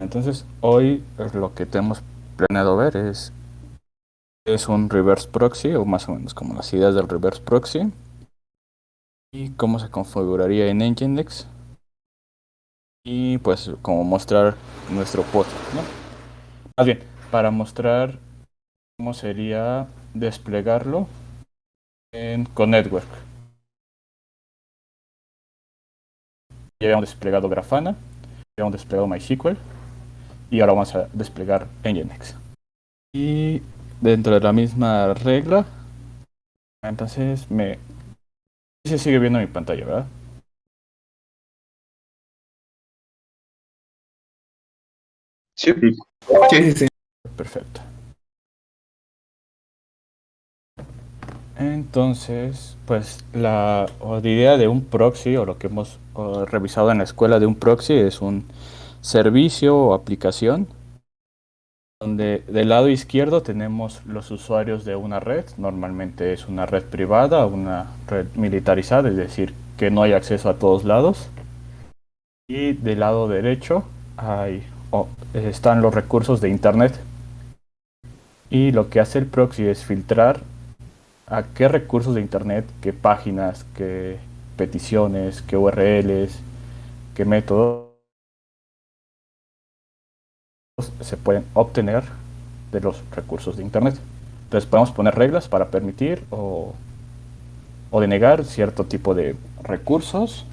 Entonces, hoy lo que tenemos planeado ver es un reverse proxy, o más o menos como las ideas del reverse proxy, y cómo se configuraría en Nginx, y pues como mostrar nuestro pod, ¿no? Más bien, para mostrar cómo sería desplegarlo con Network. Ya habíamos desplegado Grafana, ya habíamos desplegado MySQL, y ahora vamos a desplegar Nginx. Y dentro de la misma regla, entonces se sigue viendo mi pantalla, ¿verdad? Sí, Sí, sí, sí, sí. Perfecto. Entonces, pues la idea de un proxy, o lo que hemos revisado en la escuela de un proxy, es un servicio o aplicación donde del lado izquierdo tenemos los usuarios de una red. Normalmente es una red privada o una red militarizada, es decir, que no hay acceso a todos lados. Y del lado derecho están los recursos de Internet. Y lo que hace el proxy es filtrar a qué recursos de Internet, qué páginas, qué peticiones, qué URLs, qué métodos se pueden obtener de los recursos de Internet. Entonces podemos poner reglas para permitir o denegar cierto tipo de recursos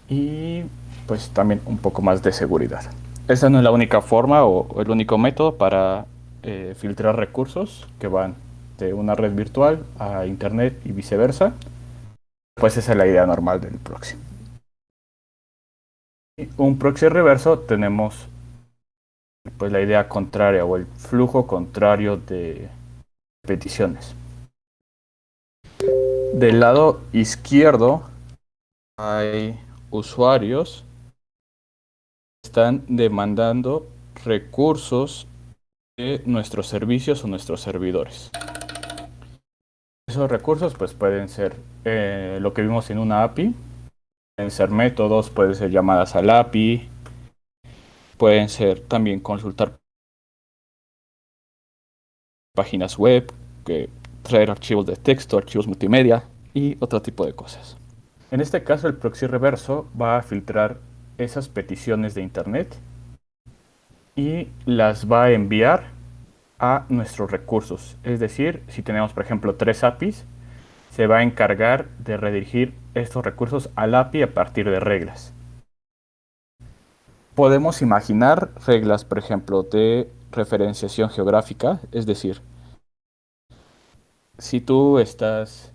y pues también un poco más de seguridad. Esta no es la única forma o el único método para filtrar recursos que van de una red virtual a Internet y viceversa. Pues esa es la idea normal del proxy. Y un proxy reverso tenemos pues la idea contraria o el flujo contrario de peticiones. Del lado izquierdo hay usuarios que están demandando recursos de nuestros servicios o nuestros servidores. Esos recursos pues pueden ser lo que vimos en una API, pueden ser métodos, pueden ser llamadas al API, pueden ser también consultar páginas web, que traer archivos de texto, archivos multimedia y otro tipo de cosas. En este caso el proxy reverso va a filtrar esas peticiones de internet y las va a enviar a nuestros recursos. Es decir, si tenemos por ejemplo 3 APIs, se va a encargar de redirigir estos recursos al API a partir de reglas. Podemos imaginar reglas, por ejemplo, de referenciación geográfica, es decir, si tú estás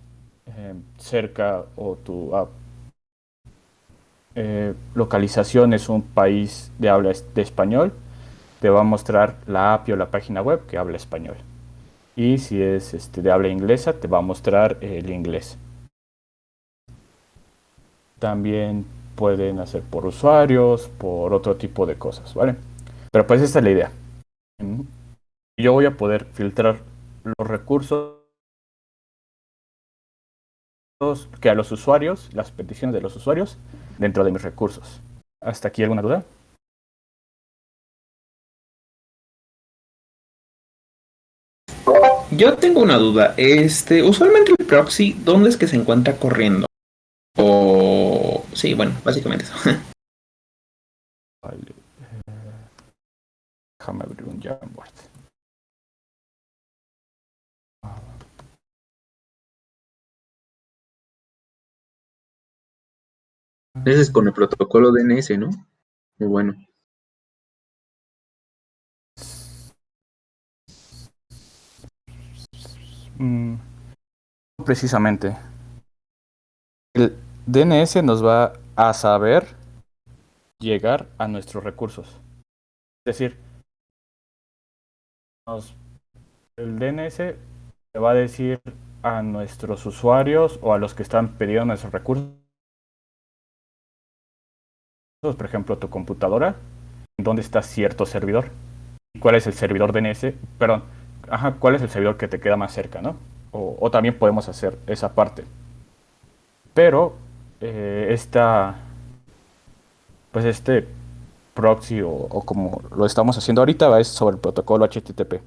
cerca o tu localización es un país de habla de español, te va a mostrar la API o la página web que habla español. Y si es de habla inglesa, te va a mostrar el inglés. También pueden hacer por usuarios, por otro tipo de cosas, ¿vale? Pero pues esta es la idea. Yo voy a poder filtrar los recursos que a los usuarios, las peticiones de los usuarios, dentro de mis recursos. ¿Hasta aquí alguna duda? Yo tengo una duda. Usualmente el proxy, ¿dónde es que se encuentra corriendo? O sí, bueno, básicamente eso. Vale, déjame abrir un Jamboard. ese es con el protocolo DNS, ¿no? Muy bueno. Mm, precisamente. El DNS nos va a saber llegar a nuestros recursos. Es decir, nos- el DNS le va a decir a nuestros usuarios o a los que están pidiendo nuestros recursos, por ejemplo, tu computadora, dónde está cierto servidor y cuál es el servidor DNS, perdón, ajá, cuál es el servidor que te queda más cerca, ¿no? O también podemos hacer esa parte. Pero esta, pues este proxy o como lo estamos haciendo ahorita, es sobre el protocolo HTTP,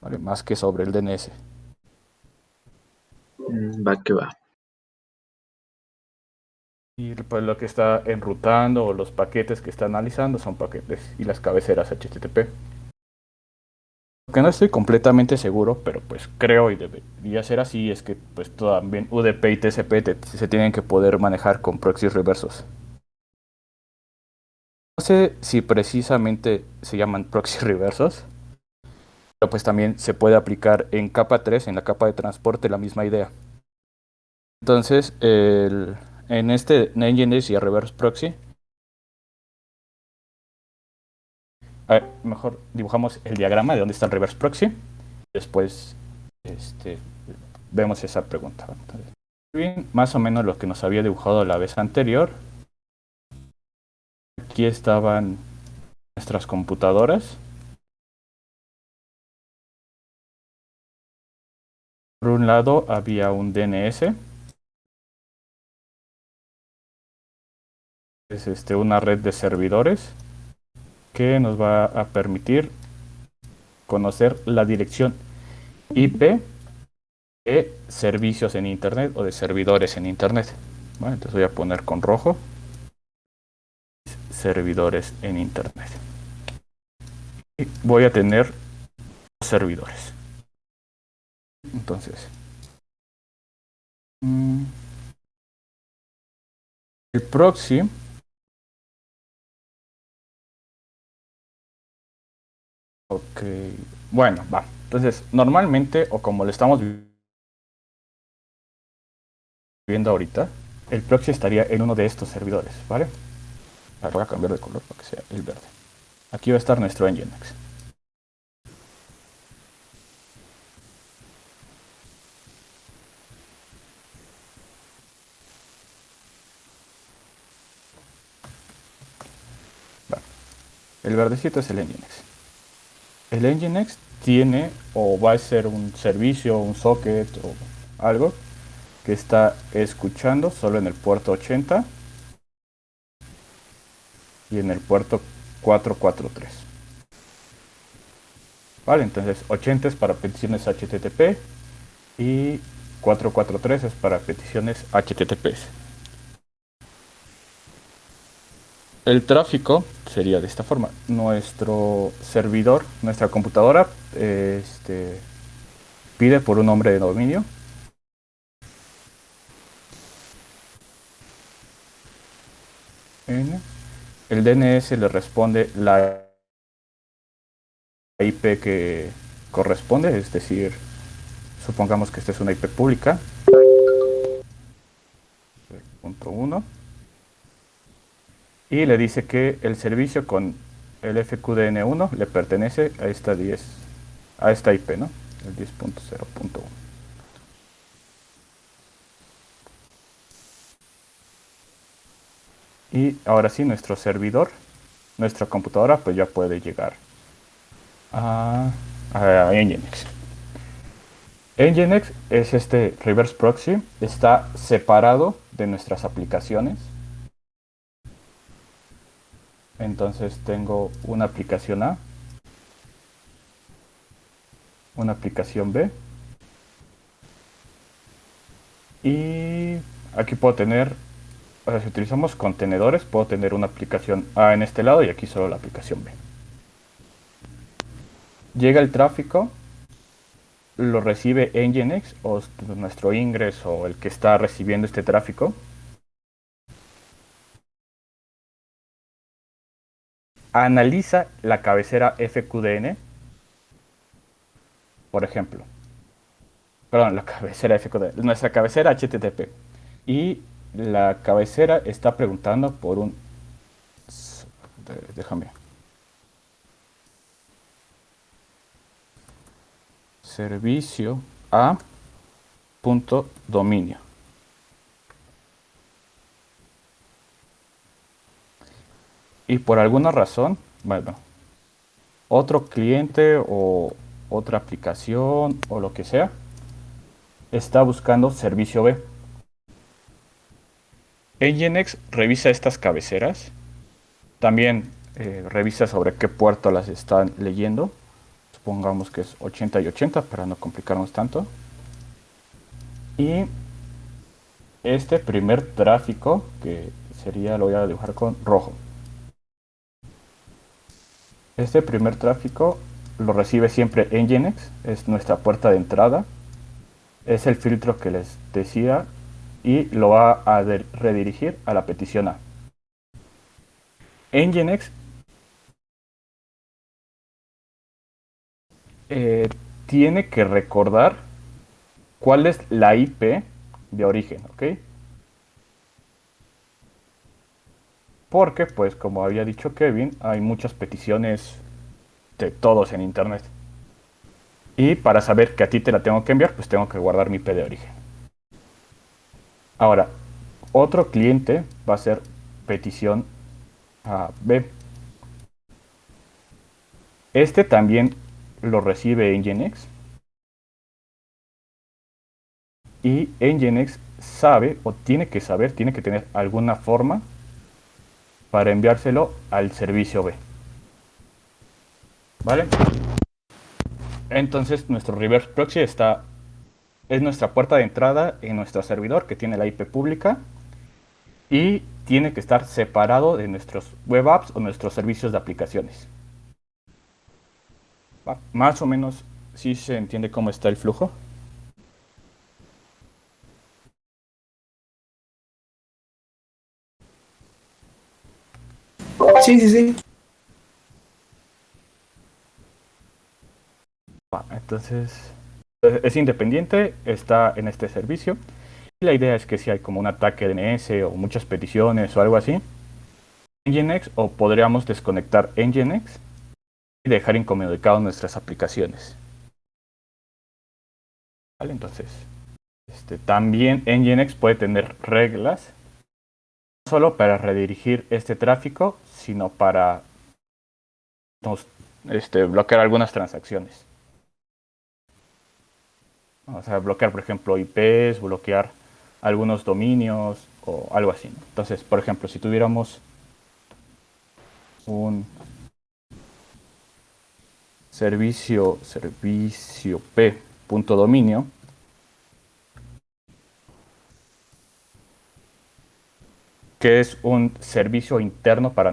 ¿vale? Más que sobre el DNS. Va que va. Y pues lo que está enrutando o los paquetes que está analizando son paquetes y las cabeceras HTTP. Lo que no estoy completamente seguro, pero pues creo y debería ser así, es que pues también UDP y TCP se tienen que poder manejar con proxies reversos. No sé si precisamente se llaman proxies reversos, pero pues también se puede aplicar en capa 3, en la capa de transporte, la misma idea. Entonces, en este Nginx y a reverse proxy, mejor dibujamos el diagrama de dónde está el reverse proxy. Después vemos esa pregunta. Entonces, bien, más o menos lo que nos había dibujado la vez anterior. Aquí estaban nuestras computadoras. Por un lado había un DNS. Es una red de servidores que nos va a permitir conocer la dirección IP de servicios en Internet o de servidores en Internet. Bueno, entonces voy a poner con rojo servidores en Internet. Y voy a tener servidores. Entonces, el proxy, ok, bueno, va. Entonces, normalmente, o como lo estamos viendo ahorita, el proxy estaría en uno de estos servidores, ¿vale? Ahora voy a cambiar de color para que sea el verde. Aquí va a estar nuestro Nginx. Va. El verdecito es el Nginx. El Nginx tiene o va a ser un servicio, un socket o algo que está escuchando solo en el puerto 80 y en el puerto 443. Vale, entonces 80 es para peticiones HTTP y 443 es para peticiones HTTPS. El tráfico sería de esta forma. Nuestro servidor, nuestra computadora, pide por un nombre de dominio. El DNS le responde la IP que corresponde, es decir, supongamos que esta es una IP pública. Punto 1. Y le dice que el servicio con el FQDN1 le pertenece a esta a esta IP, ¿no? El 10.0.1. Y ahora sí, nuestro servidor, nuestra computadora, pues ya puede llegar a Nginx. Nginx es este reverse proxy, está separado de nuestras aplicaciones. Entonces tengo una aplicación A, una aplicación B, y aquí puedo tener, o sea, si utilizamos contenedores, puedo tener una aplicación A en este lado y aquí solo la aplicación B. Llega el tráfico, lo recibe Nginx o nuestro Ingress o el que está recibiendo este tráfico. Analiza la cabecera FQDN, por ejemplo. Perdón, la cabecera FQDN, nuestra cabecera HTTP. Y la cabecera está preguntando por un... Déjame. Servicio a punto dominio. Y por alguna razón, bueno, otro cliente o otra aplicación o lo que sea, está buscando servicio B. Nginx revisa estas cabeceras También revisa sobre qué puerto las están leyendo. Supongamos que es 80 y 80 para no complicarnos tanto. Y este primer tráfico, que sería, lo voy a dibujar con rojo. Este primer tráfico lo recibe siempre Nginx, es nuestra puerta de entrada. Es el filtro que les decía y lo va a redirigir a la petición A. Nginx eh, tiene que recordar cuál es la IP de origen, ¿ok? Porque, pues, como había dicho Kevin, hay muchas peticiones de todos en Internet. Y para saber que a ti te la tengo que enviar, pues tengo que guardar mi IP de origen. Ahora, otro cliente va a ser petición a B. Este también lo recibe Nginx. Y Nginx sabe o tiene que saber, tiene que tener alguna forma para enviárselo al servicio B. ¿Vale? Entonces nuestro reverse proxy es nuestra puerta de entrada en nuestro servidor que tiene la IP pública y tiene que estar separado de nuestros web apps o nuestros servicios de aplicaciones. Más o menos sí se entiende cómo está el flujo. Sí, sí, sí. Entonces es independiente, está en este servicio. Y la idea es que si hay como un ataque DNS o muchas peticiones o algo así, Nginx o podríamos desconectar Nginx y dejar incomunicado nuestras aplicaciones. ¿Vale? Entonces, también Nginx puede tener reglas no solo para redirigir este tráfico, sino para bloquear algunas transacciones. O sea, bloquear, por ejemplo, IPs, bloquear algunos dominios o algo así, ¿no? Entonces, por ejemplo, si tuviéramos un servicio p.dominio, que es un servicio interno para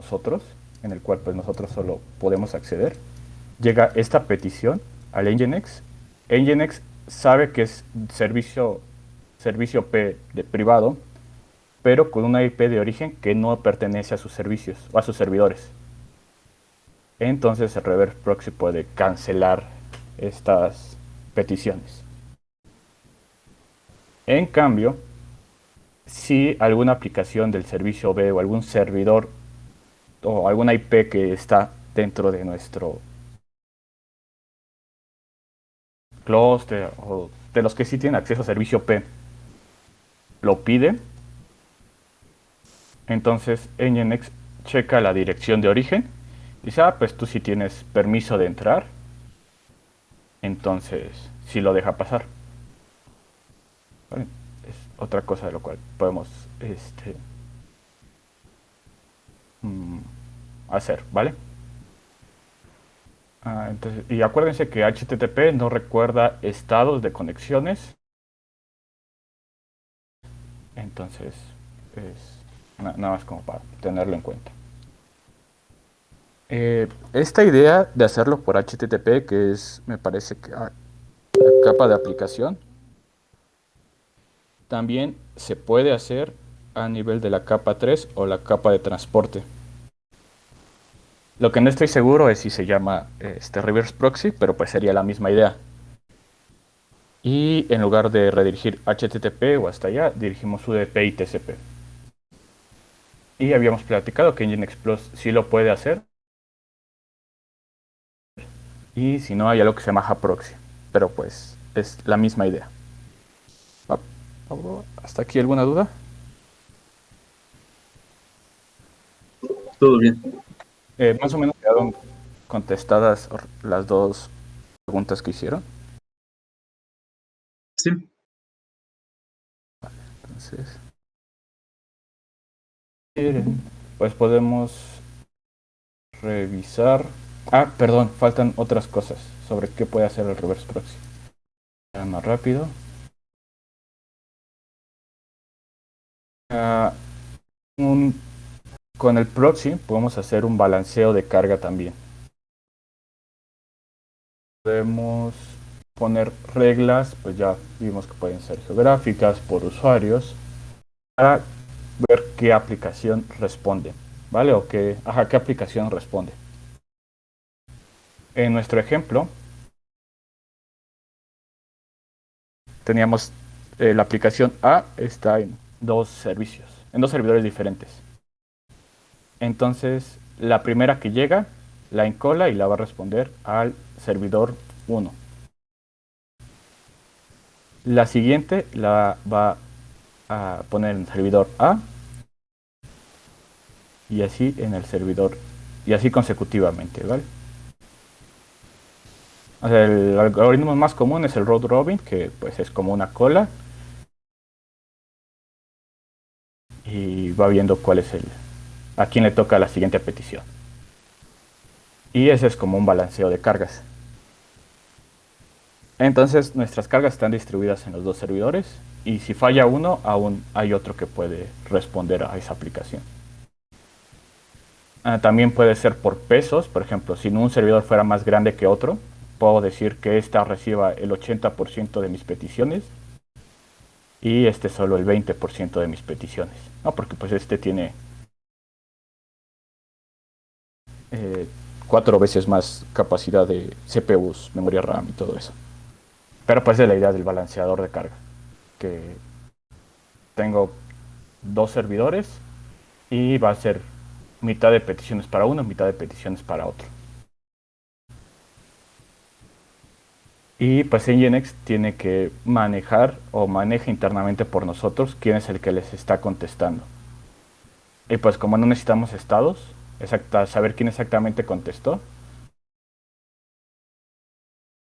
nosotros, en el cual pues nosotros solo podemos acceder. Llega esta petición al Nginx. Nginx sabe que es servicio P de privado, pero con una IP de origen que no pertenece a sus servicios o a sus servidores. Entonces el reverse proxy puede cancelar estas peticiones. En cambio, si alguna aplicación del servicio B o algún servidor o alguna IP que está dentro de nuestro clúster o de los que sí tienen acceso a servicio P lo pide, entonces Nginx checa la dirección de origen y dice, pues tú sí tienes permiso de entrar, entonces sí lo deja pasar. ¿Vale? Es otra cosa de lo cual podemos hacer, ¿vale? Entonces, y acuérdense que HTTP no recuerda estados de conexiones, entonces es nada más como para tenerlo en cuenta. Esta idea de hacerlo por HTTP, que es, me parece que la capa de aplicación, también se puede hacer a nivel de la capa 3 o la capa de transporte. Lo que no estoy seguro es si se llama reverse proxy, pero pues sería la misma idea. Y en lugar de redirigir HTTP o hasta allá, dirigimos UDP y TCP. Y habíamos platicado que Nginx Plus sí lo puede hacer. Y si no, hay algo que se llama JProxy. Pero pues es la misma idea. ¿Hasta aquí alguna duda? Todo bien. Más o menos quedaron contestadas las dos preguntas que hicieron. Sí. Entonces, quieren, pues podemos revisar. Ah, perdón, faltan otras cosas sobre qué puede hacer el reverse proxy. Ya más rápido. Ah, un- con el proxy podemos hacer un balanceo de carga también. Podemos poner reglas, pues ya vimos que pueden ser geográficas, por usuarios, para ver qué aplicación responde, ¿vale? O qué aplicación responde. En nuestro ejemplo, teníamos la aplicación A está en dos servicios, en dos servidores diferentes. Entonces, la primera que llega, la encola y la va a responder al servidor 1. La siguiente la va a poner en el servidor A y así en el servidor y así consecutivamente, ¿vale? O sea, el algoritmo más común es el round robin, que pues es como una cola y va viendo cuál es a quién le toca la siguiente petición. Y ese es como un balanceo de cargas. Entonces nuestras cargas están distribuidas en los dos servidores y si falla uno, aún hay otro que puede responder a esa aplicación. También puede ser por pesos, por ejemplo, si un servidor fuera más grande que otro, puedo decir que ésta reciba el 80% de mis peticiones y este solo el 20% de mis peticiones. No, porque pues este tiene 4 veces más capacidad de CPUs, memoria RAM y todo eso. Pero pues es la idea del balanceador de carga, que tengo dos servidores y va a ser mitad de peticiones para uno, mitad de peticiones para otro. Y pues Nginx tiene que manejar o maneja internamente por nosotros quién es el que les está contestando. Y pues como no necesitamos estados, saber quién exactamente contestó,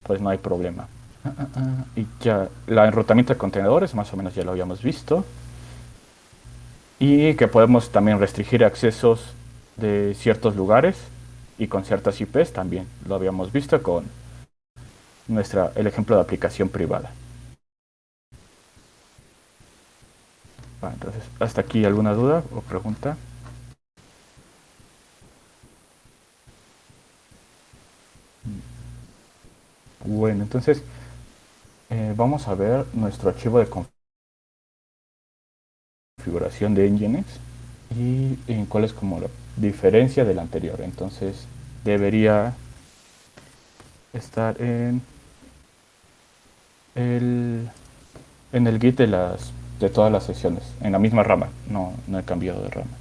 pues no hay problema. Y ya, el enrutamiento de contenedores, más o menos ya lo habíamos visto. Y que podemos también restringir accesos de ciertos lugares y con ciertas IPs también. Lo habíamos visto con el ejemplo de aplicación privada. Entonces, ¿hasta aquí alguna duda o pregunta? Bueno, entonces vamos a ver nuestro archivo de configuración de Nginx y en cuál es como la diferencia del anterior. Entonces debería estar el, en el git de todas las sesiones, en la misma rama. No he cambiado de rama.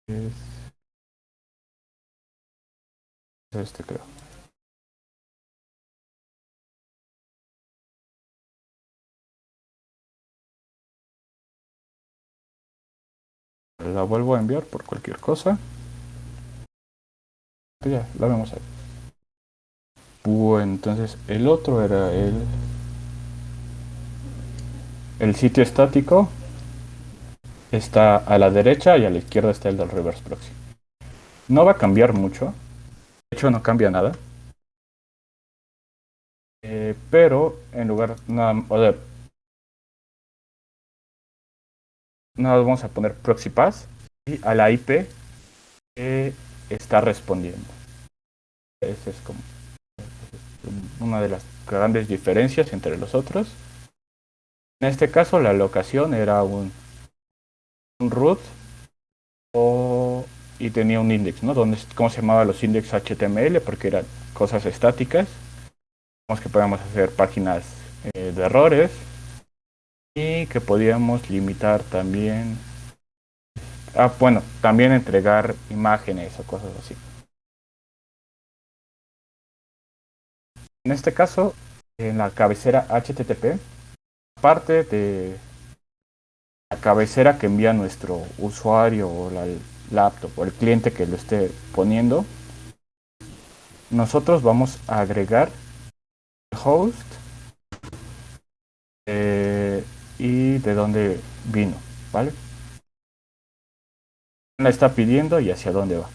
Es este, creo. La vuelvo a enviar por cualquier cosa. Ya, la vemos ahí. Bueno, entonces el otro era el sitio estático. Está a la derecha y a la izquierda está el del reverse proxy. No va a cambiar mucho. De hecho, no cambia nada. Pero en lugar, nada, o sea, nada, vamos a poner proxy pass y a la IP que está respondiendo. Esa es como una de las grandes diferencias entre los otros. En este caso, la locación era un root y tenía un index, ¿no? ¿Cómo se llamaba los index HTML? Porque eran cosas estáticas. Vamos que podíamos hacer páginas de errores y que podíamos limitar también. Bueno, también entregar imágenes o cosas así. En este caso, en la cabecera HTTP, aparte de la cabecera que envía nuestro usuario o la laptop o el cliente que lo esté poniendo, nosotros vamos a agregar el host de dónde vino, ¿vale? La está pidiendo y hacia dónde va.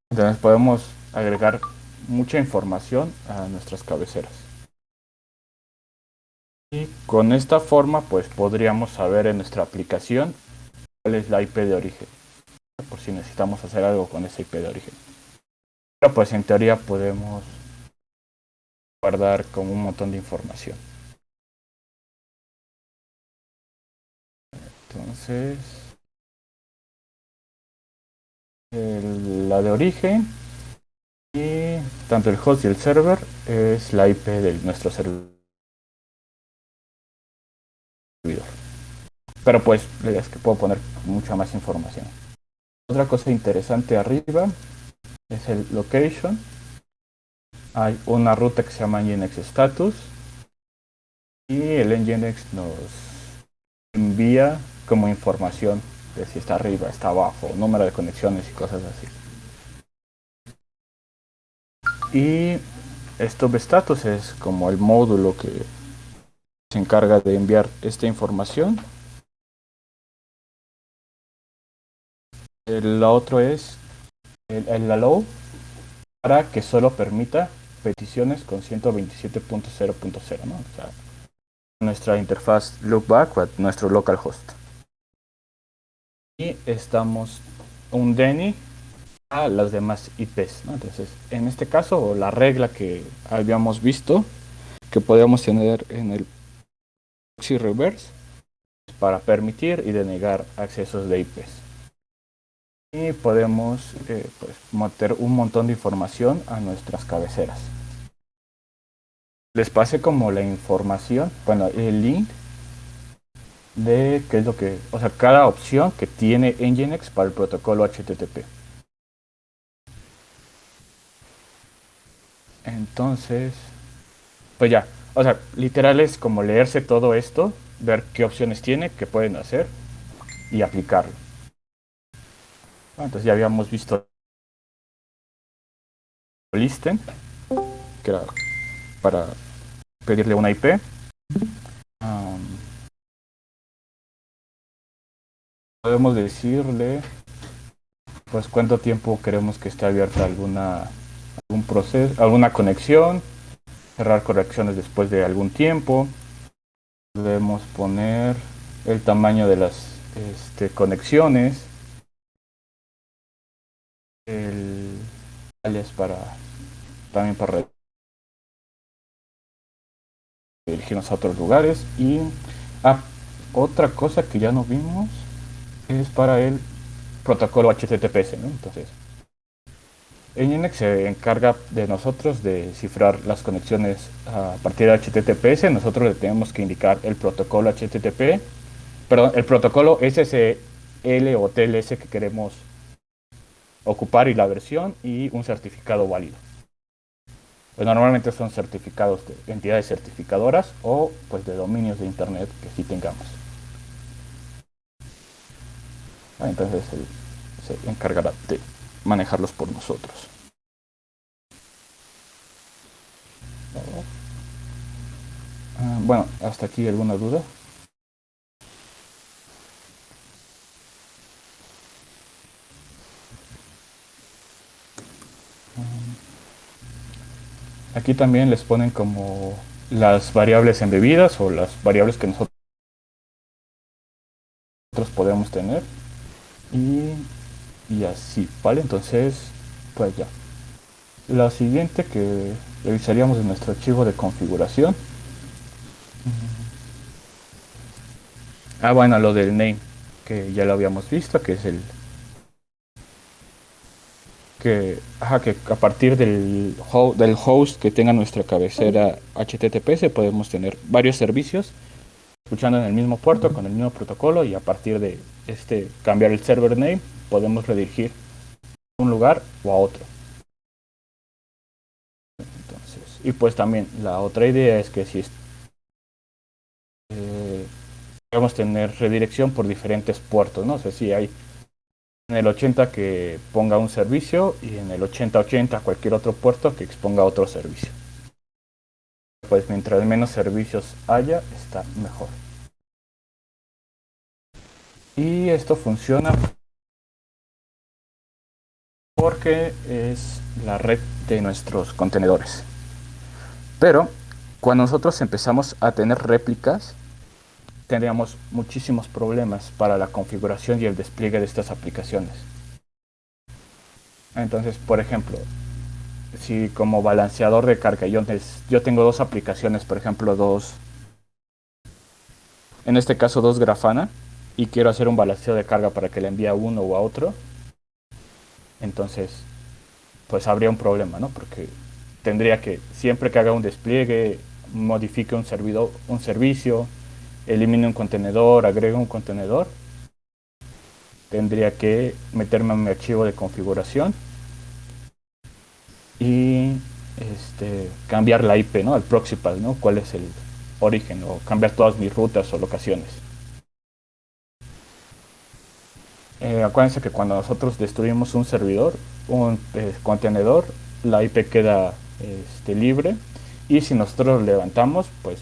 Entonces podemos agregar mucha información a nuestras cabeceras. Y con esta forma, pues podríamos saber en nuestra aplicación cuál es la IP de origen, por si necesitamos hacer algo con esa IP de origen. Pero pues en teoría podemos guardar como un montón de información. Entonces, la de origen y tanto el host y el server es la IP de nuestro servidor. Pero pues es que puedo poner mucha más información. Otra cosa interesante arriba es el location. Hay una ruta que se llama Nginx status y el Nginx nos envía como información de si está arriba, está abajo, número de conexiones y cosas así. Y Stub status es como el módulo que se encarga de enviar esta información. El otro es el allow para que solo permita peticiones con 127.0.0, ¿no? O sea, nuestra interfaz loopback o nuestro localhost. Y estamos un DNI a las demás IPs, ¿no? Entonces, en este caso, la regla que habíamos visto que podíamos tener en el proxy reverse para permitir y denegar accesos de IPs. Y podemos pues, meter un montón de información a nuestras cabeceras. Les pasé como la información, bueno, el link de qué es lo que, o sea, cada opción que tiene Nginx para el protocolo HTTP. Entonces, pues ya, o sea, literal es como leerse todo esto, ver qué opciones tiene, qué pueden hacer y aplicarlo. Entonces ya habíamos visto listen, que era para pedirle una IP. Podemos decirle pues cuánto tiempo queremos que esté abierta algún proceso, alguna conexión, cerrar conexiones después de algún tiempo. Podemos poner el tamaño de las conexiones, el alias también para dirigirnos a otros lugares. Y otra cosa que ya no vimos es para el protocolo HTTPS, ¿no? Entonces, Nginx se encarga de nosotros de cifrar las conexiones a partir de HTTPS. Nosotros le tenemos que indicar el protocolo HTTP, perdón, el protocolo SSL o TLS que queremos ocupar y la versión y un certificado válido. Pues normalmente son certificados de entidades certificadoras o pues de dominios de internet que sí tengamos. Entonces se encargará de manejarlos por nosotros. Bueno, hasta aquí alguna duda. Aquí también les ponen como las variables embebidas o las variables que nosotros podemos tener y así, ¿vale? Entonces, pues ya. La siguiente que revisaríamos en nuestro archivo de configuración. Bueno, lo del name, que ya lo habíamos visto, que es que a partir del host que tenga nuestra cabecera HTTPS podemos tener varios servicios escuchando en el mismo puerto con el mismo protocolo y a partir de cambiar el server name podemos redirigir a un lugar o a otro. Entonces, y pues también la otra idea es que si podemos tener redirección por diferentes puertos, ¿no? O sea, si hay en el 80 que ponga un servicio y en el 8080 cualquier otro puerto que exponga otro servicio. Pues mientras menos servicios haya, está mejor. Y esto funciona porque es la red de nuestros contenedores. Pero cuando nosotros empezamos a tener réplicas, tendríamos muchísimos problemas para la configuración y el despliegue de estas aplicaciones. Entonces, por ejemplo, si como balanceador de carga yo tengo dos aplicaciones, por ejemplo, en este caso dos Grafana, y quiero hacer un balanceo de carga para que le envíe a uno o a otro, entonces pues habría un problema, ¿no? Porque tendría que, siempre que haga un despliegue, modifique un servicio, elimine un contenedor, agregue un contenedor, tendría que meterme en mi archivo de configuración y cambiar la IP, ¿no? El proxy path, ¿no? ¿Cuál es el origen? O cambiar todas mis rutas o locaciones. Acuérdense que cuando nosotros destruimos un servidor, un contenedor, la IP queda libre, y si nosotros lo levantamos, pues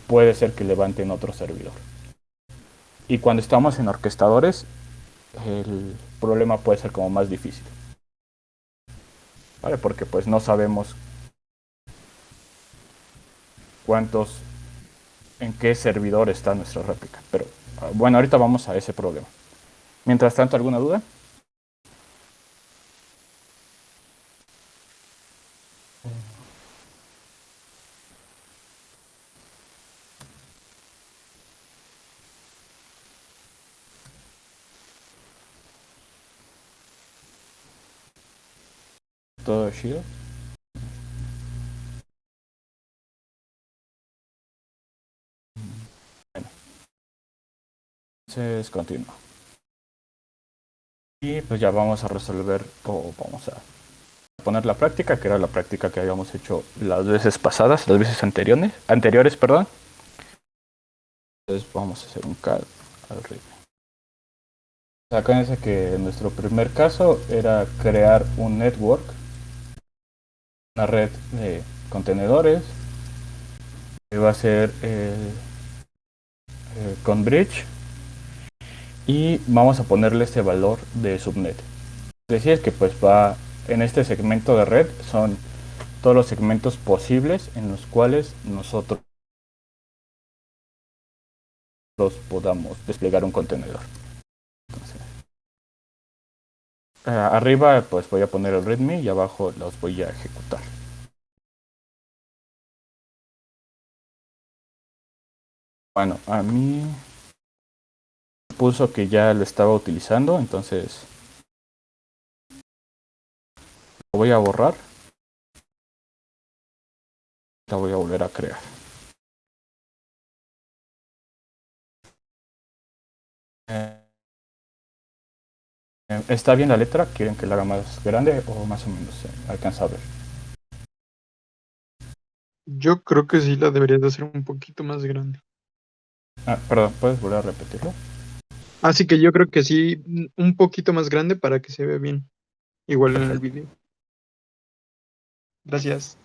puede ser que levanten otro servidor. Y cuando estamos en orquestadores, el problema puede ser como más difícil, ¿vale? Porque pues no sabemos cuántos, en qué servidor está nuestra réplica. Pero bueno, ahorita vamos a ese problema. Mientras tanto, ¿alguna duda? ¿Todo chido? Bueno, entonces continúo. Y pues ya vamos a resolver, o vamos a poner la práctica, que era la práctica que habíamos hecho las veces pasadas, las veces anteriores, perdón. Entonces vamos a hacer un cal al ritmo. Acuérdense que en nuestro primer caso era crear un network, una red de contenedores, que va a ser con bridge, y vamos a ponerle este valor de subnet. Es decir, que pues va en este segmento de red, son todos los segmentos posibles en los cuales nosotros podamos desplegar un contenedor. Entonces, arriba pues voy a poner el readme y abajo los voy a ejecutar. Bueno, a mí puso que ya lo estaba utilizando, entonces lo voy a borrar. La voy a volver a crear. ¿Está bien la letra? ¿Quieren que la haga más grande o más o menos alcanza a ver? Yo creo que sí la deberías de hacer un poquito más grande. Perdón, ¿puedes volver a repetirlo? Así que yo creo que sí, un poquito más grande para que se vea bien. Igual en el Perfecto. video. Gracias.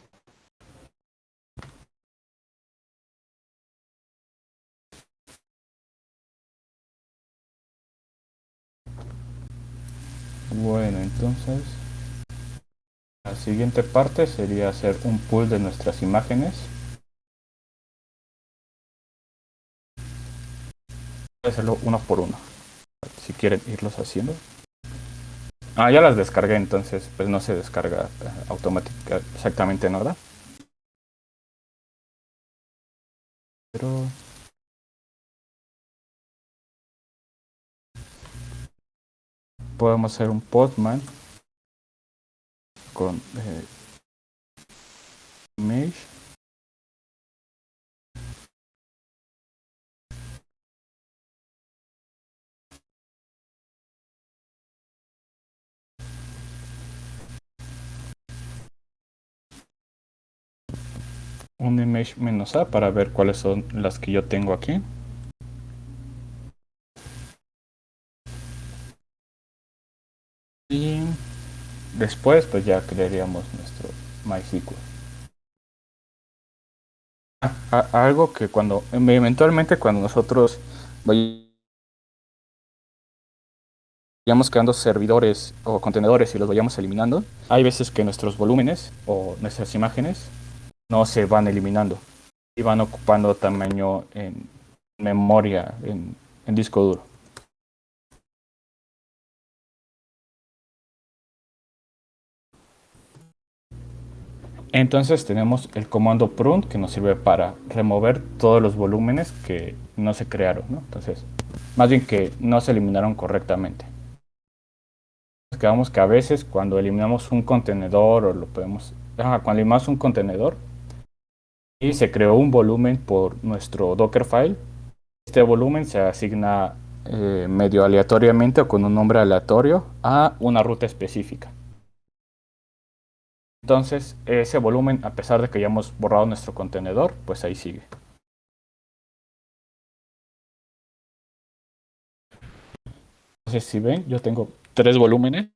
Bueno, entonces la siguiente parte sería hacer un pool de nuestras imágenes. Voy a hacerlo uno por uno, si quieren irlos haciendo. Ya las descargué, entonces pues no se descarga automática exactamente nada. Pero podemos hacer un Postman con image. Un image -a para ver cuáles son las que yo tengo aquí. Y después pues ya crearíamos nuestro MySQL. Algo que eventualmente cuando nosotros vayamos vayamos creando servidores o contenedores y los vayamos eliminando, hay veces que nuestros volúmenes o nuestras imágenes no se van eliminando y van ocupando tamaño en memoria, en disco duro. Entonces tenemos el comando pruned que nos sirve para remover todos los volúmenes que no se crearon, ¿no? Entonces, más bien que no se eliminaron correctamente. Quedamos que a veces cuando eliminamos un contenedor o lo podemos... cuando eliminamos un contenedor y se creó un volumen por nuestro Dockerfile, este volumen se asigna medio aleatoriamente o con un nombre aleatorio a una ruta específica. Entonces, ese volumen, a pesar de que ya hemos borrado nuestro contenedor, pues ahí sigue. Entonces, si ven, yo tengo 3 volúmenes,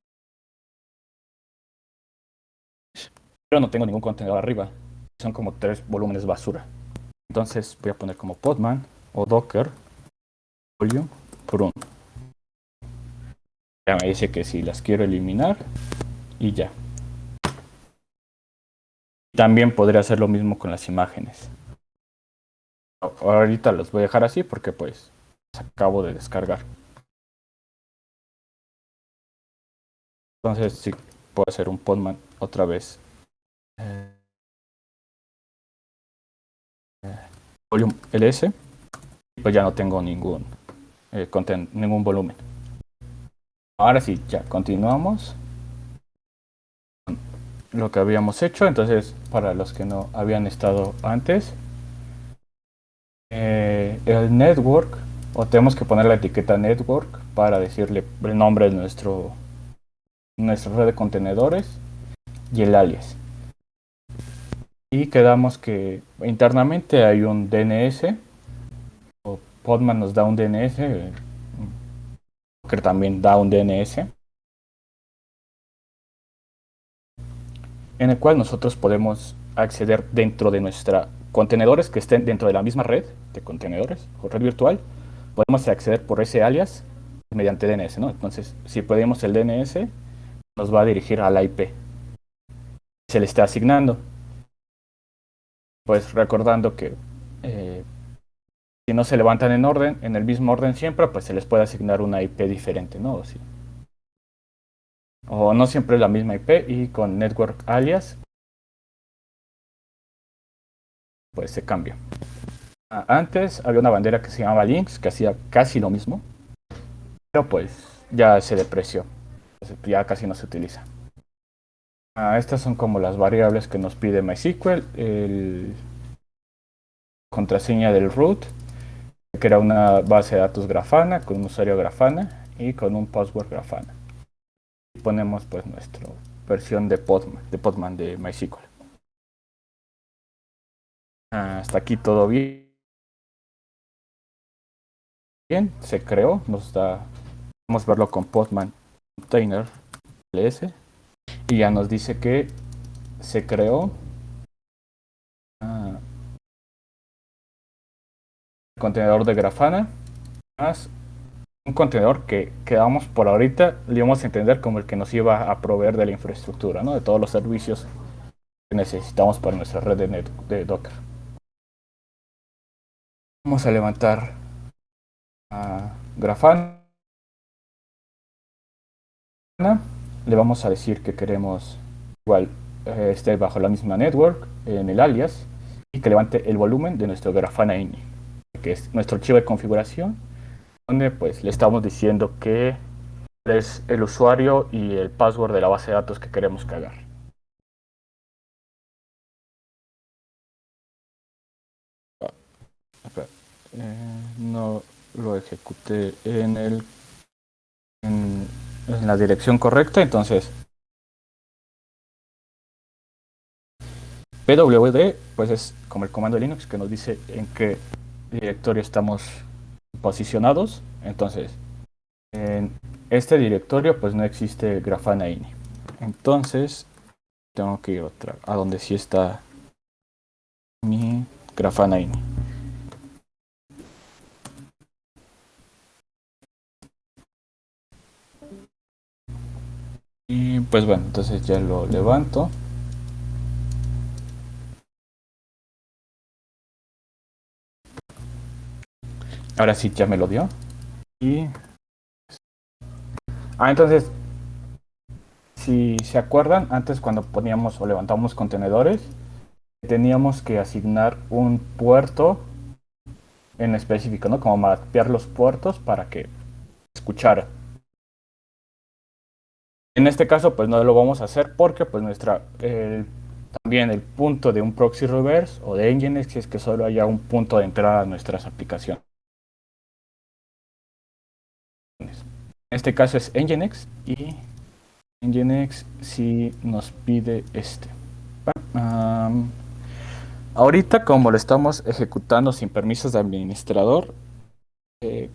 pero no tengo ningún contenedor arriba. Son como 3 volúmenes basura. Entonces, voy a poner como podman o docker volume prune. Ya me dice que si las quiero eliminar y ya. También podría hacer lo mismo con las imágenes. Ahorita los voy a dejar así porque pues acabo de descargar. Entonces sí puedo hacer un podman otra vez. Volume ls. Pues ya no tengo ningún volumen. Ahora sí, ya continuamos lo que habíamos hecho. Entonces, para los que no habían estado antes, el network, o tenemos que poner la etiqueta network para decirle el nombre de nuestra red de contenedores y el alias. Y quedamos que internamente hay un DNS, o Podman nos da un DNS, que también da un DNS, en el cual nosotros podemos acceder dentro de nuestra contenedores que estén dentro de la misma red de contenedores o red virtual. Podemos acceder por ese alias mediante DNS, ¿no? Entonces, si pedimos el DNS, nos va a dirigir a la IP que se le está asignando. Pues recordando que si no se levantan en orden, en el mismo orden siempre, pues se les puede asignar una IP diferente, ¿no? O no siempre es la misma IP, y con network alias pues se cambia. Antes había una bandera que se llamaba links, que hacía casi lo mismo, pero pues ya se depreció, ya casi no se utiliza. Estas son como las variables que nos pide MySQL, el contraseña del root, que era una base de datos Grafana, con un usuario Grafana y con un password Grafana. Y ponemos pues nuestra versión de Podman de MySQL. Hasta aquí todo bien. Bien, se creó, vamos a verlo con Podman Container ls, y ya nos dice que se creó el contenedor de Grafana más un contenedor que quedamos por ahorita, le vamos a entender como el que nos iba a proveer de la infraestructura, ¿no? De todos los servicios que necesitamos para nuestra red de Docker. Vamos a levantar a Grafana. Le vamos a decir que queremos igual esté bajo la misma network en el alias y que levante el volumen de nuestro Grafana ini, que es nuestro archivo de configuración, donde pues le estamos diciendo que es el usuario y el password de la base de datos que queremos cargar. No lo ejecuté en la dirección correcta, entonces pwd pues es como el comando de Linux que nos dice en qué directorio estamos posicionados. Entonces en este directorio pues no existe Grafana ini, entonces tengo que ir a donde sí está mi Grafana ini. Y pues bueno, entonces ya lo levanto. Ahora sí ya me lo dio. Y entonces, si se acuerdan, antes cuando poníamos o levantábamos contenedores, teníamos que asignar un puerto en específico, ¿no? Como mapear los puertos para que escuchara. En este caso, pues no lo vamos a hacer porque pues también el punto de un proxy reverse o de Nginx es que solo haya un punto de entrada a nuestras aplicaciones. En este caso es Nginx y Nginx sí nos pide este. Um, Ahorita como lo estamos ejecutando sin permisos de administrador, eh,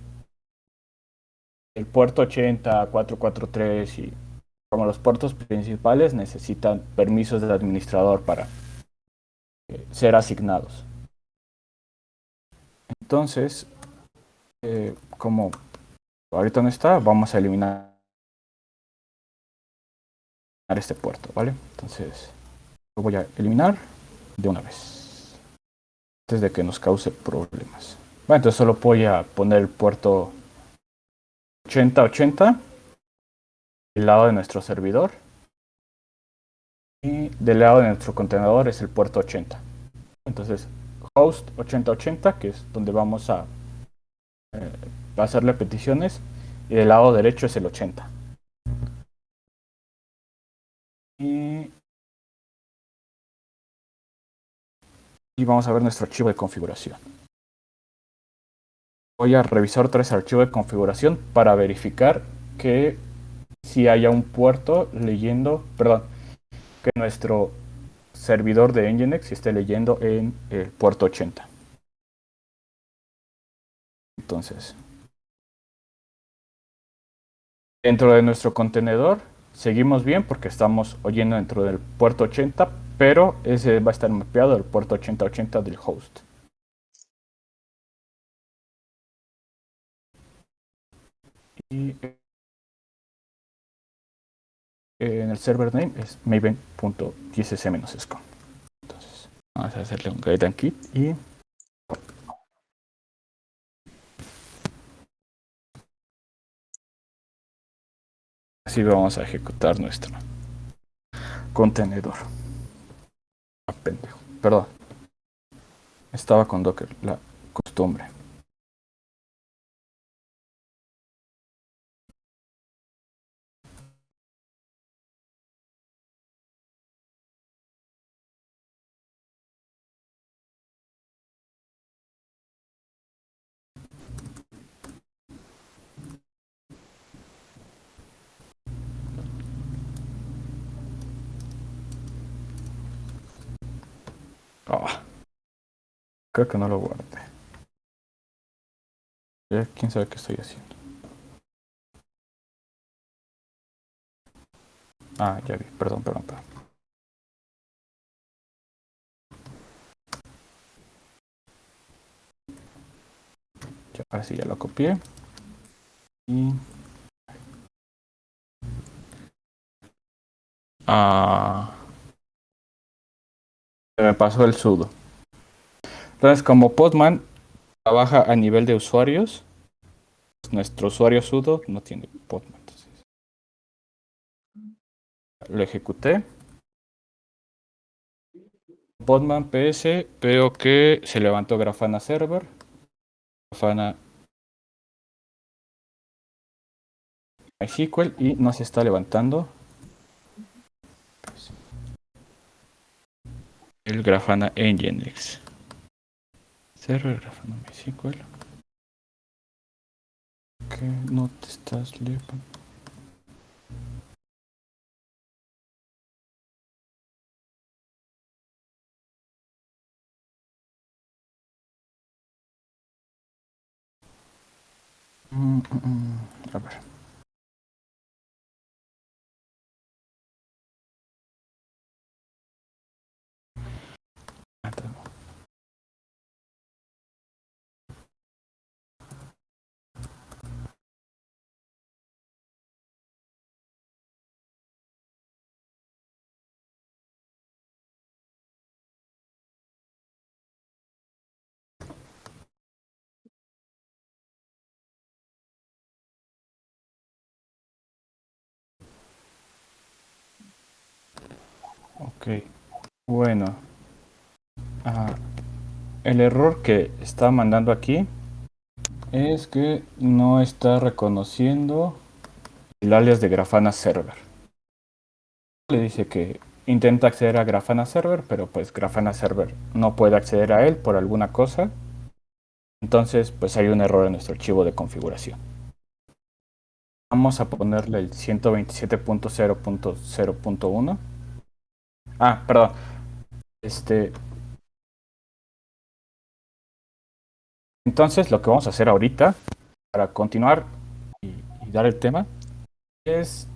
el puerto 80, 443 y como los puertos principales necesitan permisos del administrador para ser asignados. Entonces, como ahorita no está, vamos a eliminar este puerto, ¿vale? Entonces, lo voy a eliminar de una vez, antes de que nos cause problemas. Bueno, entonces solo voy a poner el puerto 8080 del lado de nuestro servidor y del lado de nuestro contenedor es el puerto 80. Entonces, host 8080, que es donde vamos a hacerle peticiones, y del lado derecho es el 80. Y vamos a ver nuestro archivo de configuración. Voy a revisar otra vez el archivo de configuración para verificar que si haya un puerto leyendo, perdón, que nuestro servidor de Nginx esté leyendo en el puerto 80. Entonces, dentro de nuestro contenedor seguimos bien porque estamos oyendo dentro del puerto 80, pero ese va a estar mapeado del puerto 8080 del host. Y en el server name es maven.issc-sco. Entonces, vamos a hacerle un guide and kit y así vamos a ejecutar nuestro contenedor. Pendejo. Perdón. Estaba con Docker, la costumbre. Oh, creo que no lo guardé. Ya, quién sabe qué estoy haciendo. Ah, ya vi. Perdón. Ya, ahora sí, ya lo copié. Y se me pasó el sudo. Entonces, como Postman trabaja a nivel de usuarios, nuestro usuario sudo no tiene Postman. Entonces, lo ejecuté. Postman PS, veo que se levantó Grafana Server. Grafana MySQL y no se está levantando el Grafana Nginx. Server Grafana MySQL. Que no te estás levantando. A ver. Ok, bueno. ah, el error que está mandando aquí es que no está reconociendo el alias de Grafana Server. Le dice que intenta acceder a Grafana Server, pero pues Grafana Server no puede acceder a él por alguna cosa. Entonces, pues hay un error en nuestro archivo de configuración. Vamos a ponerle el 127.0.0.1. Ah, perdón. Este, entonces, lo que vamos a hacer ahorita, para continuar y dar el tema, es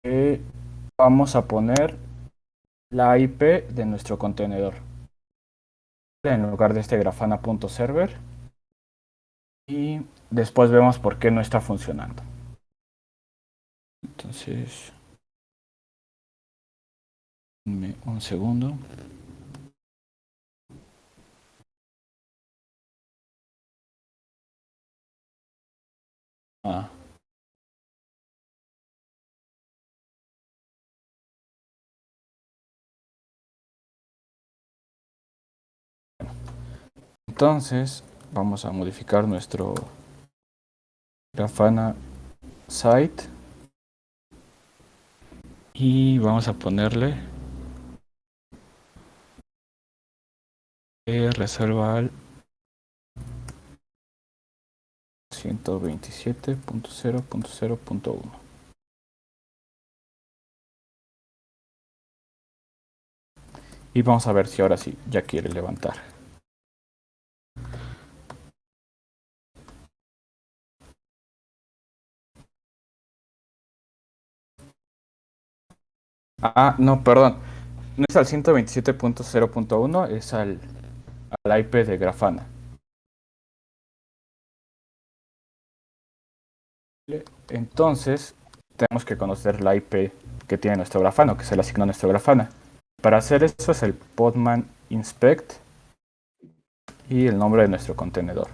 que vamos a poner la IP de nuestro contenedor en lugar de este grafana.server y después vemos por qué no está funcionando. Entonces, un segundo. Ah, entonces, vamos a modificar nuestro grafana site y vamos a ponerle que reserva al 127.0.0.1 y vamos a ver si ahora sí ya quiere levantar. Ah, no, perdón. No es al 127.0.1, es al IP de Grafana. Entonces, tenemos que conocer la IP que tiene nuestro Grafana, que se le asignó a nuestro Grafana. Para hacer eso es el podman inspect y el nombre de nuestro contenedor.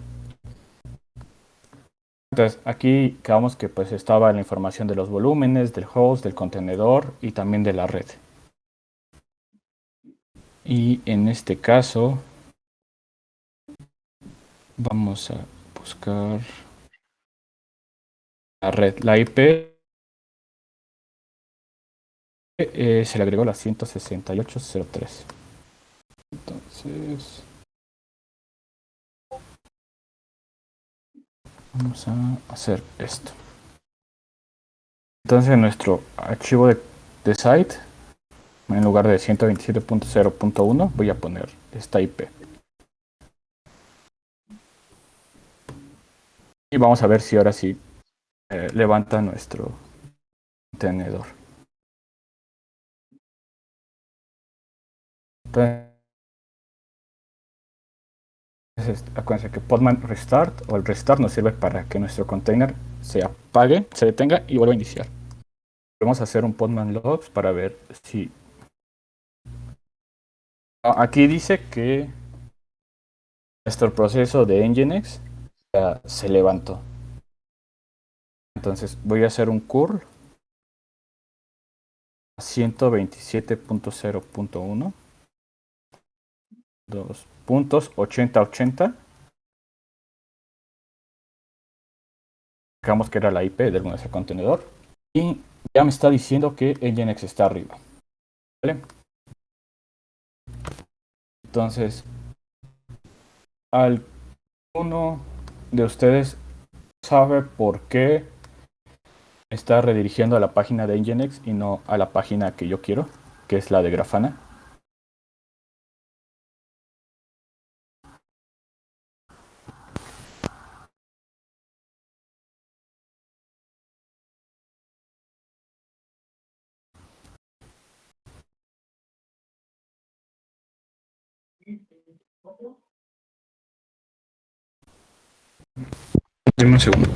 Entonces, aquí quedamos que pues estaba la información de los volúmenes, del host, del contenedor y también de la red. Y en este caso, vamos a buscar la red. La IP se le agregó la 168.03. Entonces, vamos a hacer esto. Entonces, en nuestro archivo de site, en lugar de 127.0.1, voy a poner esta IP. Y vamos a ver si ahora sí levanta nuestro contenedor. Entonces, acuérdense que podman restart o el restart nos sirve para que nuestro container se apague, se detenga y vuelva a iniciar. Vamos a hacer un podman logs para ver si... Aquí dice que nuestro proceso de Nginx ya se levantó. Entonces voy a hacer un curl a 127.0.1 2.8080. Digamos que era la IP de nuestro contenedor. Y ya me está diciendo que Nginx está arriba. ¿Vale? Entonces, ¿alguno de ustedes sabe por qué está redirigiendo a la página de Nginx y no a la página que yo quiero, que es la de Grafana? Dime un segundo.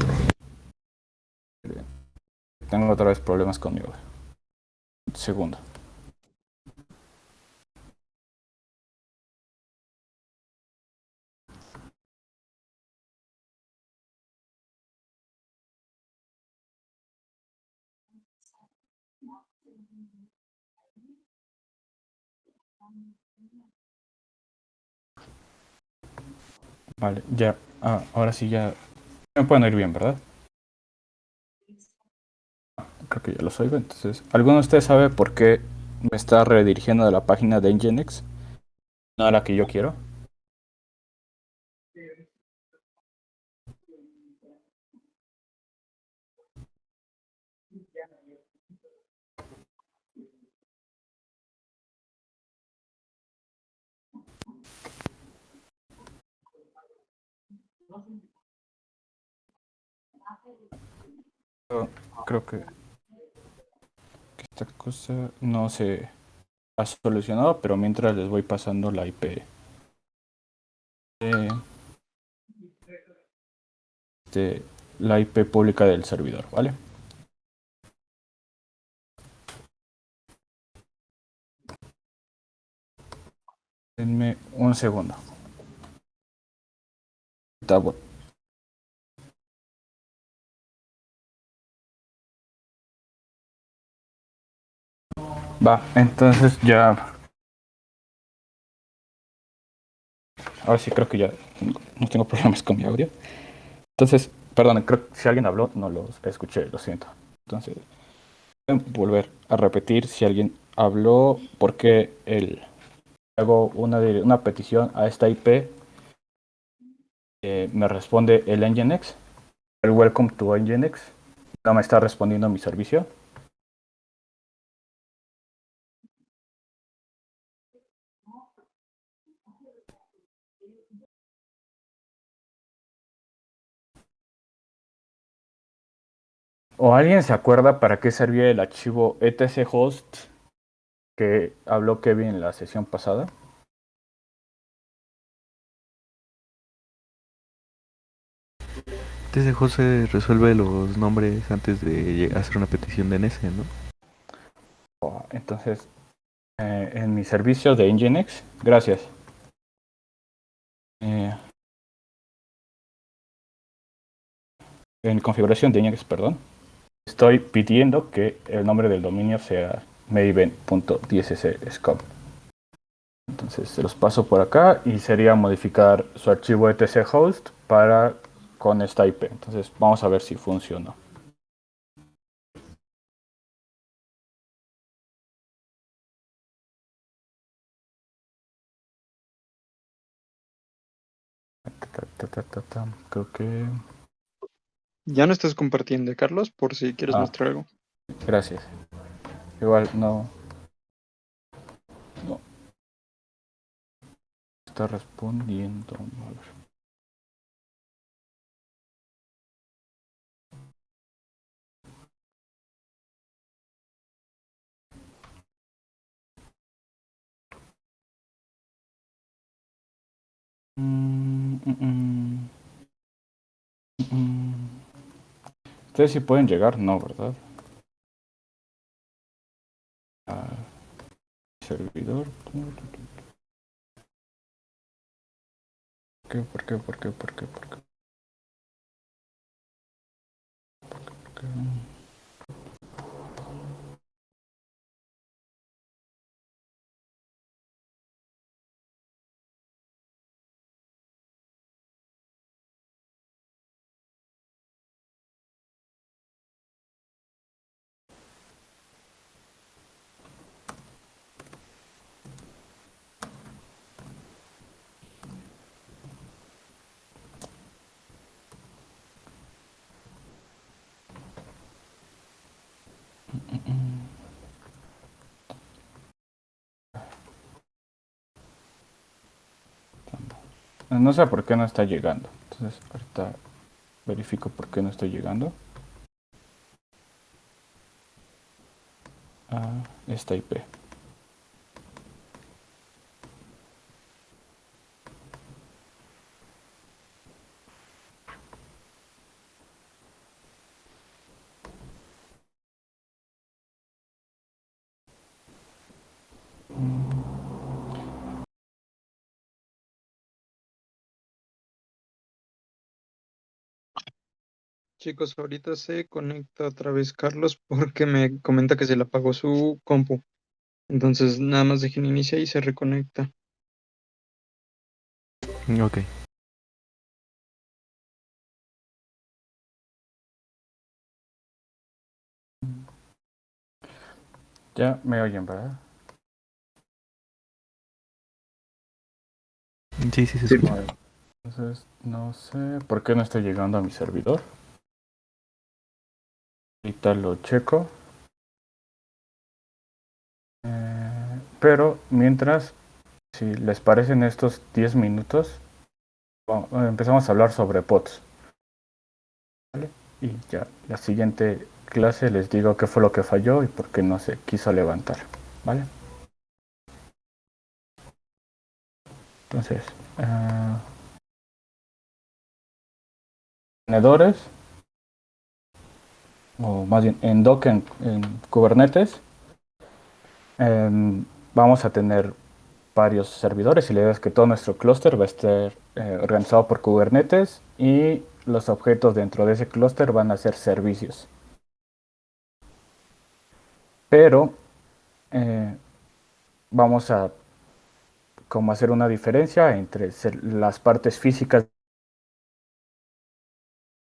Tengo otra vez problemas conmigo. Segundo. Vale, ya. Ahora sí ya me pueden oír bien, ¿verdad? Creo que ya los oigo. Entonces, ¿alguno de ustedes sabe por qué me está redirigiendo de la página de Nginx? No a la que yo quiero. Yo creo que esta cosa no se ha solucionado, pero mientras les voy pasando la IP de, de la IP pública del servidor, ¿vale? Denme un segundo. Está bueno. Va, entonces ya. Ahora sí creo que ya no tengo problemas con mi audio. Entonces, perdón, creo que si alguien habló, no los escuché, lo siento. Entonces, voy a volver a repetir si alguien habló, porque hago una petición a esta IP, me responde el Nginx, el Welcome to Nginx, no me está respondiendo mi servicio. ¿O alguien se acuerda para qué servía el archivo etc host que habló Kevin en la sesión pasada? Desde José resuelve los nombres antes de hacer una petición de NS, ¿no? Entonces, en mi servicio de Nginx, gracias. En configuración de Nginx, perdón, estoy pidiendo que el nombre del dominio sea maven.dsc.scope. Entonces se los paso por acá y sería modificar su archivo etc host para con esta IP. Entonces vamos a ver si funciona. Creo que... Ya no estás compartiendo, Carlos, por si quieres mostrar algo. Gracias. Igual no está respondiendo. A ver. Ustedes sí pueden llegar, no, ¿verdad? Servidor. ¿Por qué? ¿Por qué? ¿Por qué? ¿Por qué? ¿Por qué? ¿Por qué? No sé por qué no está llegando. Entonces, ahorita verifico por qué no estoy llegando a esta IP. Chicos, ahorita se conecta otra vez Carlos porque me comenta que se le apagó su compu. Entonces nada más dejen inicia y se reconecta. Ok. Ya me oyen, ¿verdad? Sí, sí, se Sí. escucha. Bueno, entonces no sé por qué no está llegando a mi servidor. Ahorita lo checo. Pero mientras, si les parecen estos 10 minutos, empezamos a hablar sobre pods. ¿Vale? Y ya la siguiente clase les digo qué fue lo que falló y por qué no se quiso levantar. ¿Vale? Entonces, contenedores, o más bien en Docker, en Kubernetes, vamos a tener varios servidores y la idea es que todo nuestro clúster va a estar organizado por Kubernetes y los objetos dentro de ese clúster van a ser servicios. Pero vamos a como hacer una diferencia entre las partes físicas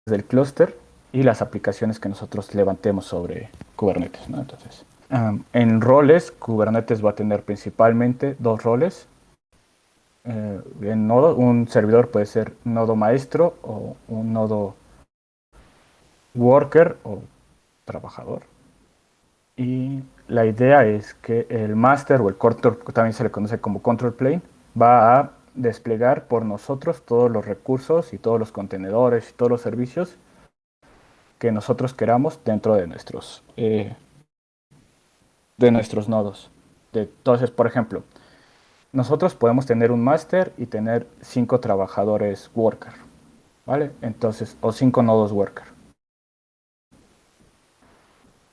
del clúster y las aplicaciones que nosotros levantemos sobre Kubernetes, ¿no? Entonces, en roles, Kubernetes va a tener principalmente dos roles. En nodo, un servidor puede ser nodo maestro o un nodo worker o trabajador. Y la idea es que el master o el control, también se le conoce como control plane, va a desplegar por nosotros todos los recursos y todos los contenedores y todos los servicios que nosotros queramos dentro de nuestros nodos. Entonces, por ejemplo, nosotros podemos tener un master y tener 5 trabajadores worker, ¿vale? Entonces, o 5 nodos worker.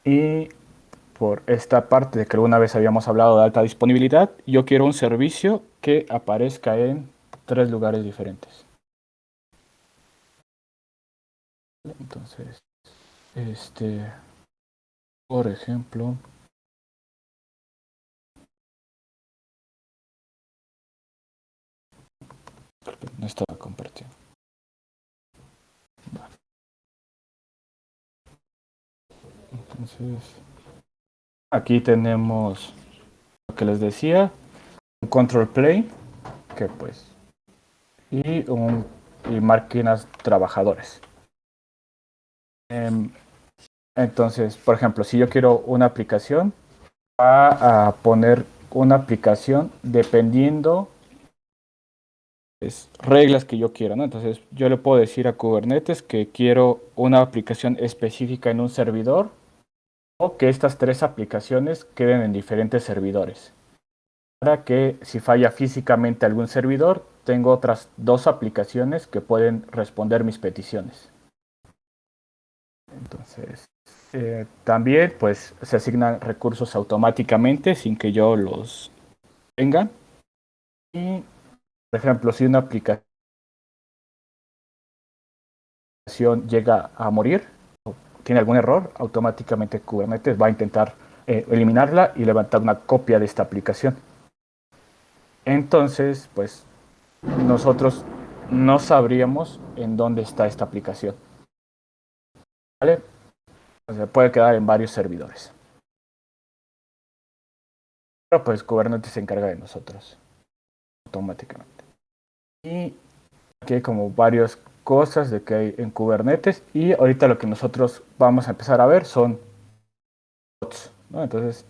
Y por esta parte de que alguna vez habíamos hablado de alta disponibilidad, yo quiero un servicio que aparezca en 3 lugares diferentes. Entonces, por ejemplo, no estaba compartiendo. Vale. Entonces, aquí tenemos lo que les decía, un control plane, que pues, y máquinas trabajadores. Entonces, por ejemplo, si yo quiero una aplicación, va a poner una aplicación dependiendo reglas que yo quiera, ¿no? Entonces, yo le puedo decir a Kubernetes que quiero una aplicación específica en un servidor o que estas 3 aplicaciones queden en diferentes servidores. Para que si falla físicamente algún servidor, tengo otras 2 aplicaciones que pueden responder mis peticiones. Entonces, también pues se asignan recursos automáticamente sin que yo los tenga. Y, por ejemplo, si una aplicación llega a morir o tiene algún error, automáticamente Kubernetes va a intentar eliminarla y levantar una copia de esta aplicación. Entonces, pues nosotros no sabríamos en dónde está esta aplicación. ¿Vale? O sea, puede quedar en varios servidores. Pero pues Kubernetes se encarga de nosotros automáticamente. Y aquí hay como varias cosas de que hay en Kubernetes y ahorita lo que nosotros vamos a empezar a ver son pods, ¿no? Entonces,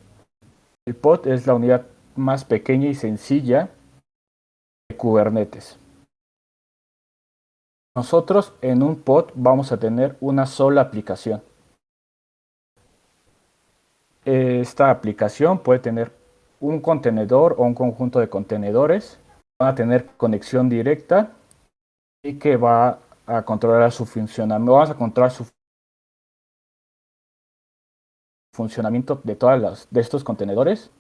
el pod es la unidad más pequeña y sencilla de Kubernetes. Nosotros en un pod vamos a tener una sola aplicación. Esta aplicación puede tener un contenedor o un conjunto de contenedores, van a tener conexión directa y que va a controlar su funcionamiento. Vamos a controlar su funcionamiento de de estos contenedores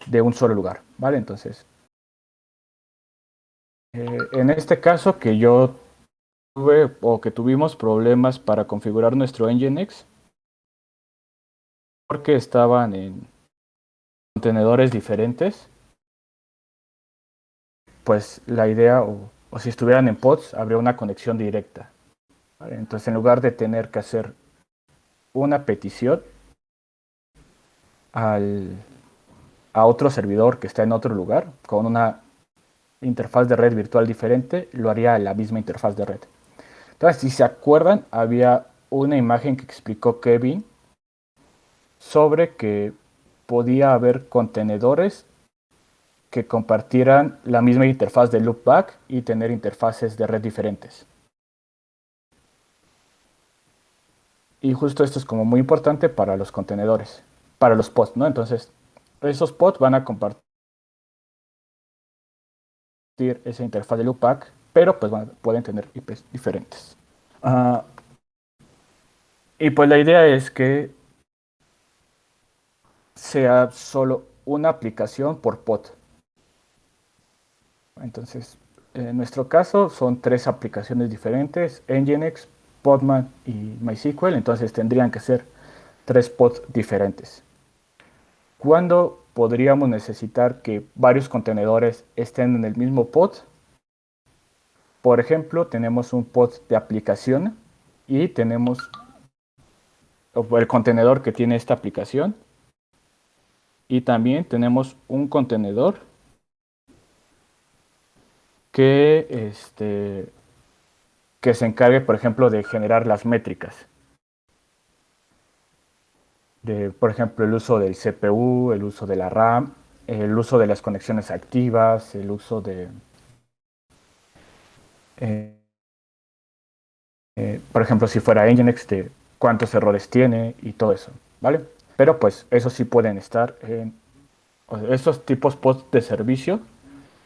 de un solo lugar, ¿vale? Entonces, en este caso que yo tuve o que tuvimos problemas para configurar nuestro Nginx porque estaban en contenedores diferentes, pues la idea, o si estuvieran en pods, habría una conexión directa. ¿Vale? Entonces, en lugar de tener que hacer una petición a otro servidor que está en otro lugar, con una interfaz de red virtual diferente, lo haría la misma interfaz de red. Entonces, si se acuerdan, había una imagen que explicó Kevin sobre que podía haber contenedores que compartieran la misma interfaz de loopback y tener interfaces de red diferentes. Y justo esto es como muy importante para los contenedores, para los pods, ¿no? Entonces, esos pods van a compartir esa interfaz de loopback, pero pues pueden tener IPs diferentes. Y pues la idea es que sea solo una aplicación por pod. Entonces, en nuestro caso son 3 aplicaciones diferentes, Nginx, Podman y MySQL, entonces tendrían que ser 3 pods diferentes. ¿Cuándo podríamos necesitar que varios contenedores estén en el mismo pod? Por ejemplo, tenemos un pod de aplicación y tenemos el contenedor que tiene esta aplicación y también tenemos un contenedor que, que se encargue, por ejemplo, de generar las métricas. Por ejemplo, el uso del CPU, el uso de la RAM, el uso de las conexiones activas, el uso de, eh, por ejemplo, si fuera Nginx, de cuántos errores tiene y todo eso, ¿vale? Pero pues eso sí pueden estar en estos tipos post de servicio,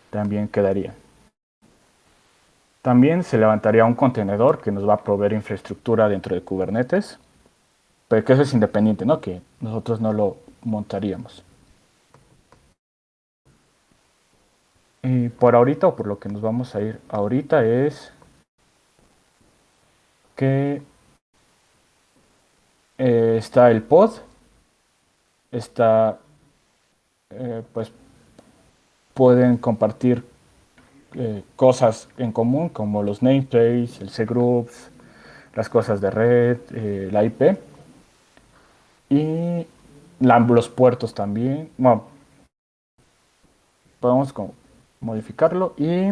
también quedarían. También se levantaría un contenedor que nos va a proveer infraestructura dentro de Kubernetes, pero que eso es independiente, ¿no? Que nosotros no lo montaríamos. Y por ahorita, o por lo que nos vamos a ir ahorita, es que está el pod, está, pues pueden compartir cosas en común como los nameplates, el cgroups, las cosas de red, la IP y los puertos también. Bueno, podemos modificarlo y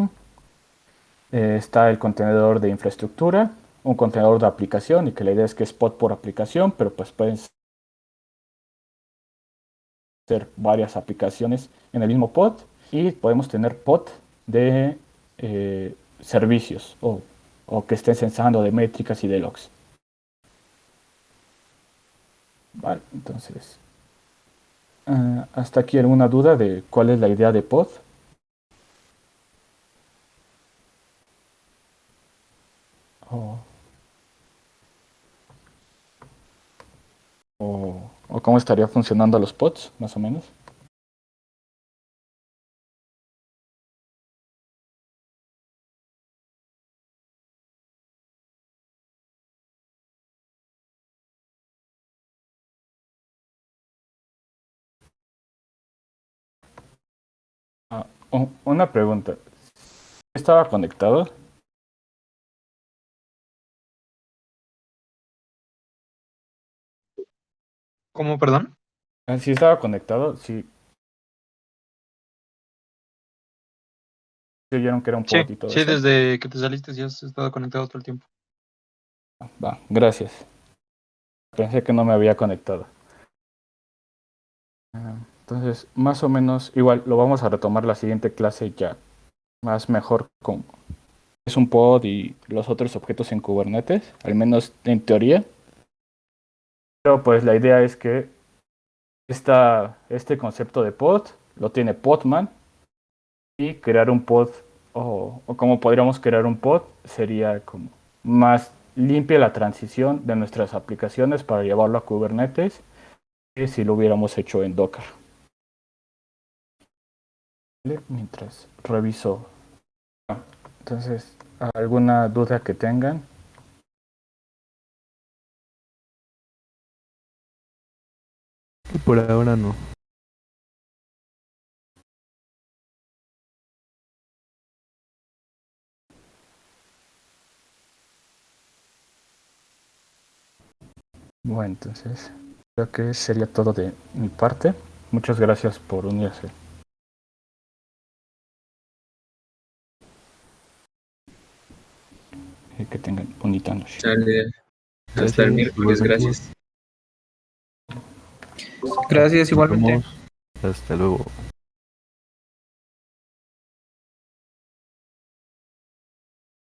está el contenedor de infraestructura, un contenedor de aplicación y que la idea es que es pod por aplicación, pero pues pueden ser varias aplicaciones en el mismo pod y podemos tener pod de servicios o que estén censando de métricas y de logs. Vale, entonces, hasta aquí alguna duda de cuál es la idea de pod. O, o cómo estaría funcionando los pods, más o menos. Una pregunta. ¿Estaba conectado? ¿Cómo, perdón? Sí estaba conectado, sí. ¿Sí oyeron que era un Sí, pod y todo sí, eso? desde que te saliste ya has estado conectado todo el tiempo. Va, gracias. Pensé que no me había conectado. Entonces, más o menos, igual lo vamos a retomar la siguiente clase ya más mejor con es un pod y los otros objetos en Kubernetes, al menos en teoría. Pero pues la idea es que este concepto de pod lo tiene Podman y crear un pod o como podríamos crear un pod sería como más limpia la transición de nuestras aplicaciones para llevarlo a Kubernetes que si lo hubiéramos hecho en Docker. Mientras reviso. Entonces, ¿alguna duda que tengan? Por ahora no. Bueno, entonces creo que sería todo de mi parte. Muchas gracias por unirse. Y que tengan bonita noche. Sale, hasta el miércoles, igualmente. gracias. Gracias Nos igualmente. vemos. Hasta luego.